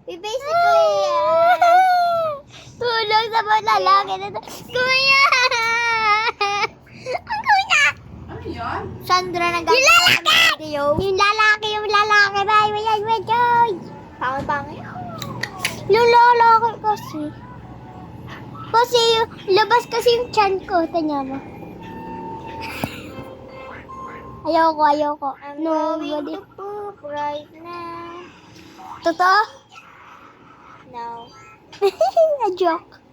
We basically, tulog sa mga lalaki na to. Kuya! Ang kuya! Ano yan? Sandra na yung lalaki! Yung lalaki. Bye, wait, joy! Pangit. Yung lalaki kasi. Kasi labas kasi yung chan ko. Tanya mo. Ayoko. I'm going to poop right now. Totoo? No. A joke.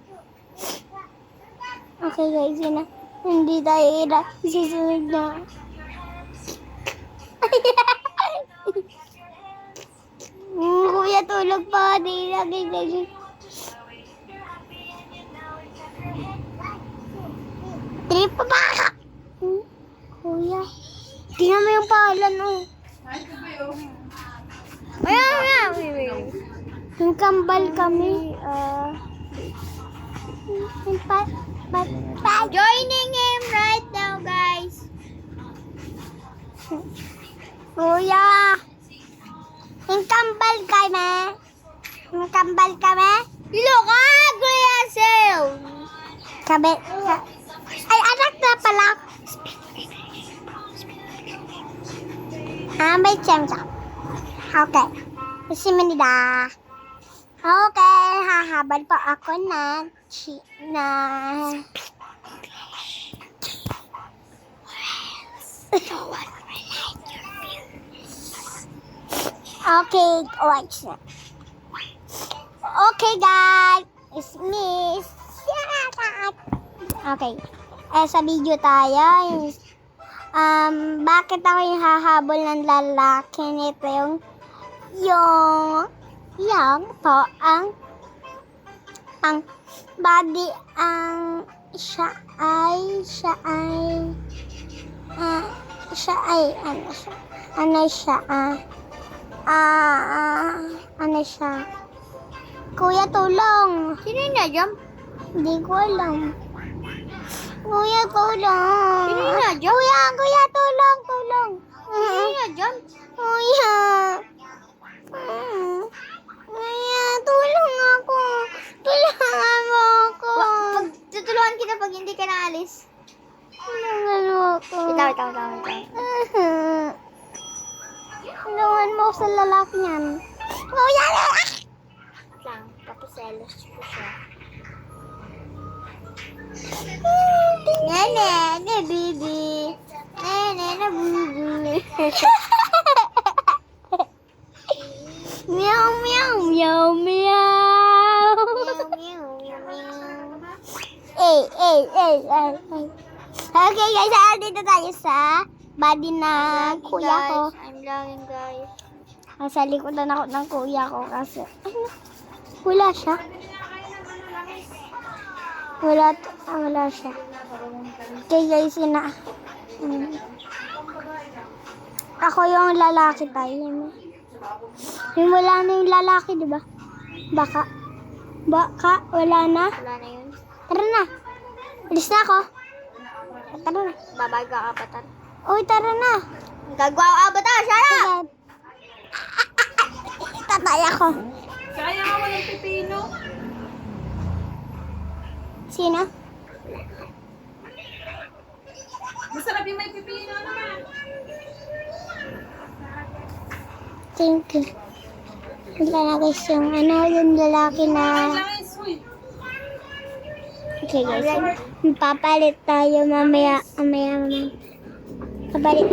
Okay guys, yun na. Hindi tayo susunod na. Kuya, tulog pa. Di lagi. Trip pa ba? Kuya. Tingnan mo yung pangalan, oh. Ay, ito ba yun? Ayan. Yung kambal kami. Joining him right now, guys. Kuya. Yung kambal kami. Look, Kuya Sel. Ay, anak na pala. May chamsa. Okay. Simanida. Okay, hahabal pa ako na. Okay, watch na. Okay, guys. It's Miss. Okay. Sa video tayo. Bakit ako yung hahabol ng lalaki nito? Yung po, ang body, siya ay, Kuya, tulong. Sino yung na-jump? Hindi ko alam. Kuya, tulong. Sino yung na-jump? Kuya, tulong. Sino yung na-jump? Kuya. Kuya, tulong ako. Tulungan mo ako. Tutulungan kita pag hindi ka naalis. Tulungan mo ako. Itaw. Tulungan mo ako sa lalaki niyan. Kuya, Lang, papaselos ko siya. Nene, baby. Nene, baby. Meow. Okay guys, dito tayo sa body na kuya ko. I'm vlogging, guys. Sa likodan ako ng kuya ko kasi wala siya. Wala siya. Okay guys, ako yung lalaki tayo. Yung wala na yung lalaki, di ba? Baka, wala na. Wala na yun. Tara na. Alis na ako. Tara na. Babay ka kapatan. Uy, tara na. Gagawa ka ba tayo? Shut up! Tatay ako. Kaya nga walang pipino. Sino? Masarap yung may pipino naman. Thank you. Wala na guys yung yung lalaki na... Kailangan yung sweet. Okay guys, papalit tayo mamaya. Papalit